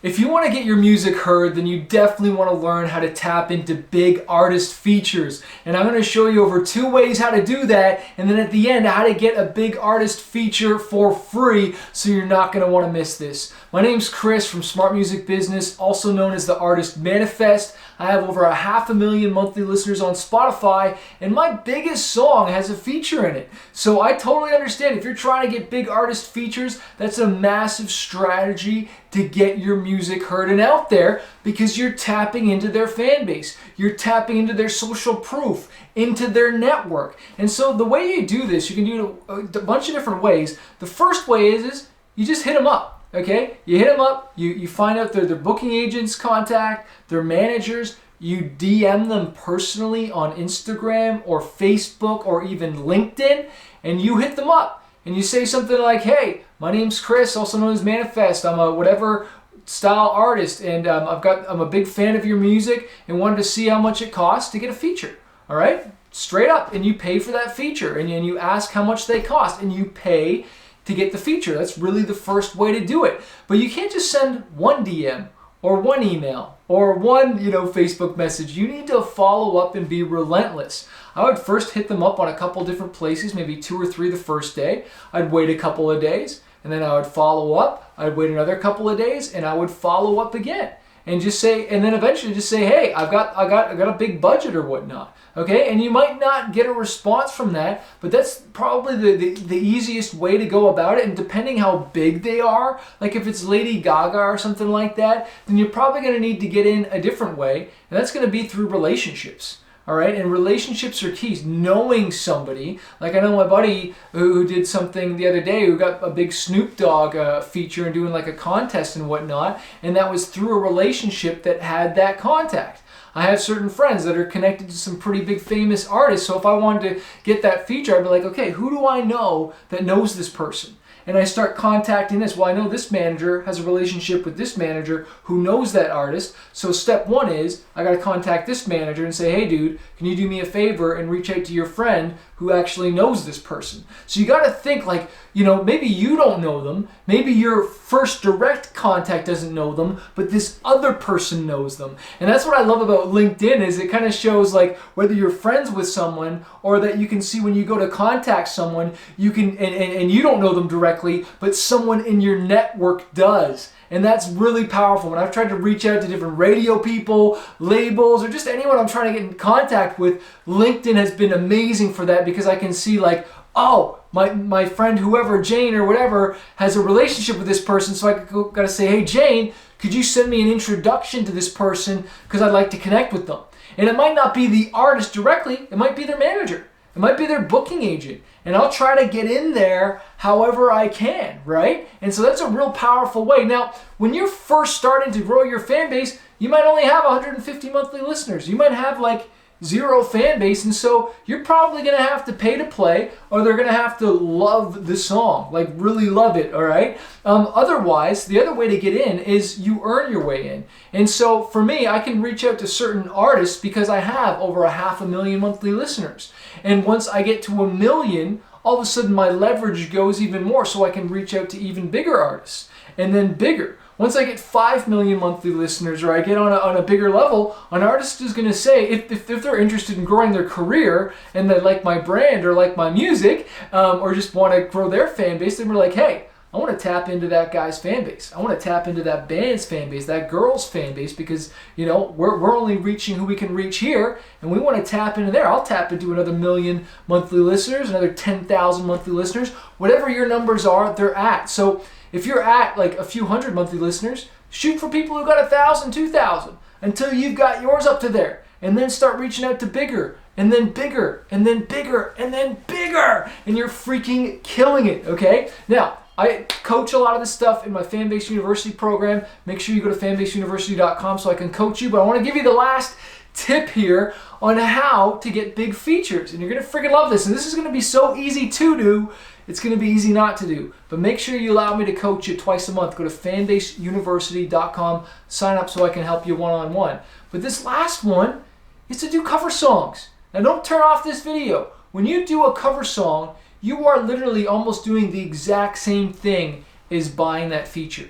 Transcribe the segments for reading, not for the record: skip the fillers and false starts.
If you want to get your music heard, then you definitely want to learn how to tap into big artist features. And I'm going to show you over 2 ways how to do that, and then at the end, how to get a big artist feature for free, so you're not going to want to miss this. My name's Chris from Smart Music Business, also known as the Artist Manifest. I have over 500,000 monthly listeners on Spotify, and my biggest song has a feature in it. So I totally understand if you're trying to get big artist features, that's a massive strategy to get your music heard and out there, because you're tapping into their fan base. You're tapping into their social proof, into their network. And so the way you do this, you can do it a bunch of different ways. The first way is you just hit them up. Okay, you hit them up, you find out their booking agent's contact, their managers, you DM them personally on Instagram or Facebook or even LinkedIn, and you hit them up and you say something like, hey, my name's Chris, also known as Manifest. I'm a whatever style artist, and I'm a big fan of your music and wanted to see how much it costs to get a feature. All right, straight up, and you pay for that feature, and you ask how much they cost, and you pay to get the feature. That's really the first way to do it. But you can't just send one DM or one email or one Facebook message. You need to follow up and be relentless. I would first hit them up on a couple different places, maybe 2 or 3 the first day. I'd wait a couple of days, and then I would follow up. I'd wait another couple of days, and I would follow up again. And just say, and then eventually just say, hey, I've got a big budget or whatnot. Okay, and you might not get a response from that, but that's probably the easiest way to go about it. And depending how big they are, like if it's Lady Gaga or something like that, then you're probably going to need to get in a different way, and that's going to be through relationships. All right, and relationships are keys. Knowing somebody, like I know my buddy who did something the other day, who got a big Snoop Dogg feature and doing like a contest and whatnot, and that was through a relationship that had that contact. I have certain friends that are connected to some pretty big famous artists, so if I wanted to get that feature, I'd be like, okay, who do I know that knows this person? And I start contacting this. Well, I know this manager has a relationship with this manager who knows that artist. So step 1 is I got to contact this manager and say, hey, dude, can you do me a favor and reach out to your friend who actually knows this person? So you got to think like, maybe you don't know them. Maybe your first direct contact doesn't know them, but this other person knows them. And that's what I love about LinkedIn, is it kind of shows like whether you're friends with someone, or that you can see when you go to contact someone, you can, and you don't know them directly, but someone in your network does. And that's really powerful. When I've tried to reach out to different radio people, labels, or just anyone I'm trying to get in contact with, LinkedIn has been amazing for that, because I can see like, oh, my friend whoever, Jane or whatever, has a relationship with this person, so I got to say, hey Jane, could you send me an introduction to this person, because I'd like to connect with them. And it might not be the artist directly, it might be their manager. It might be their booking agent. And I'll try to get in there however I can, right? And so that's a real powerful way. Now, when you're first starting to grow your fan base, you might only have 150 monthly listeners. You might have like 0 fan base, and so you're probably going to have to pay to play, or they're going to have to love the song, like really love it, all right? Otherwise, the other way to get in is you earn your way in. And so for me, I can reach out to certain artists because I have over 500,000 monthly listeners. And once I get to 1 million, all of a sudden my leverage goes even more, so I can reach out to even bigger artists, and then bigger. Once I get 5 million monthly listeners, or I get on a bigger level, an artist is going to say, if they're interested in growing their career and they like my brand or like my music, or just want to grow their fan base, then we're like, hey, I want to tap into that guy's fan base. I want to tap into that band's fan base, that girl's fan base, because we're only reaching who we can reach here, and we want to tap into there. I'll tap into another 1 million monthly listeners, another 10,000 monthly listeners, whatever your numbers are, they're at. So if you're at like a few hundred monthly listeners, shoot for people who got 1,000, 2,000 until you've got yours up to there, and then start reaching out to bigger, and then bigger, and then bigger, and then bigger, and you're freaking killing it, okay? Now, I coach a lot of this stuff in my Fanbase University program. Make sure you go to fanbaseuniversity.com so I can coach you, but I want to give you the last tip here on how to get big features, and you're going to freaking love this, and this is going to be so easy to do. It's going to be easy not to do, but make sure you allow me to coach you twice a month. Go to fanbaseuniversity.com, sign up so I can help you one-on-one. But this last one is to do cover songs. Now don't turn off this video. When you do a cover song, you are literally almost doing the exact same thing as buying that feature.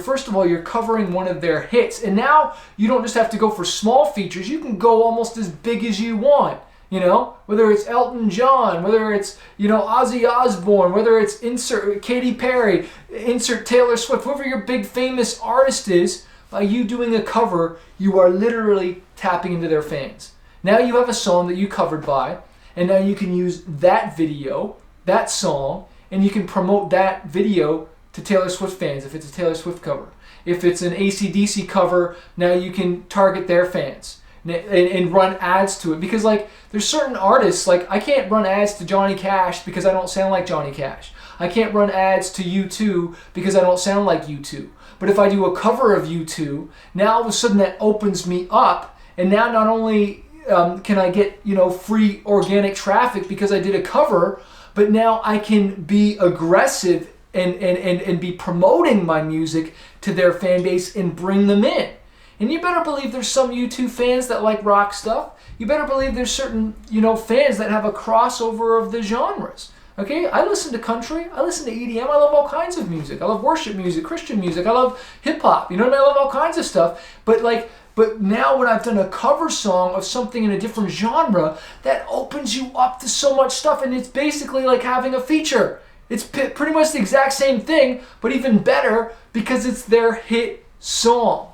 first of all, you're covering one of their hits. And now you don't just have to go for small features. You can go almost as big as you want. You know, whether it's Elton John, whether it's, you know, Ozzy Osbourne, whether it's insert Katy Perry, insert Taylor Swift, whoever your big famous artist is, by you doing a cover, you are literally tapping into their fans. Now you have a song that you covered by, and now you can use that video, that song, and you can promote that video to Taylor Swift fans if it's a Taylor Swift cover. If it's an AC/DC cover, now you can target their fans and run ads to it. Because like there's certain artists, like I can't run ads to Johnny Cash because I don't sound like Johnny Cash. I can't run ads to U2 because I don't sound like U2. But if I do a cover of U2, now all of a sudden that opens me up, and now not only can I get, you know, free organic traffic because I did a cover, but now I can be aggressive and be promoting my music to their fan base and bring them in. And you better believe there's some U2 fans that like rock stuff. You better believe there's certain, you know, fans that have a crossover of the genres. Okay, I listen to country, I listen to EDM, I love all kinds of music. I love worship music, Christian music, I love hip hop, you know what I mean? I love all kinds of stuff. But now when I've done a cover song of something in a different genre, that opens you up to so much stuff, and it's basically like having a feature. It's pretty much the exact same thing, but even better because it's their hit song.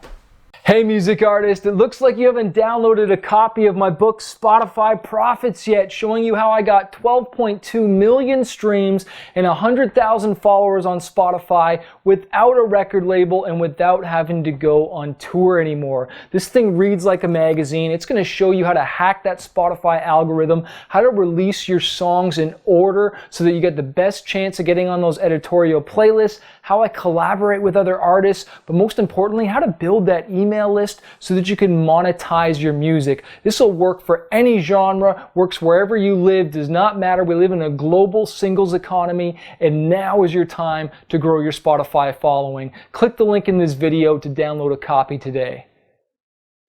Hey music artist, it looks like you haven't downloaded a copy of my book Spotify Profits yet, showing you how I got 12.2 million streams and 100,000 followers on Spotify without a record label and without having to go on tour anymore. This thing reads like a magazine. It's going to show you how to hack that Spotify algorithm, how to release your songs in order so that you get the best chance of getting on those editorial playlists, how I collaborate with other artists, but most importantly, how to build that email list so that you can monetize your music. This will work for any genre, works wherever you live, does not matter. We live in a global singles economy, and now is your time to grow your Spotify following. Click the link in this video to download a copy today.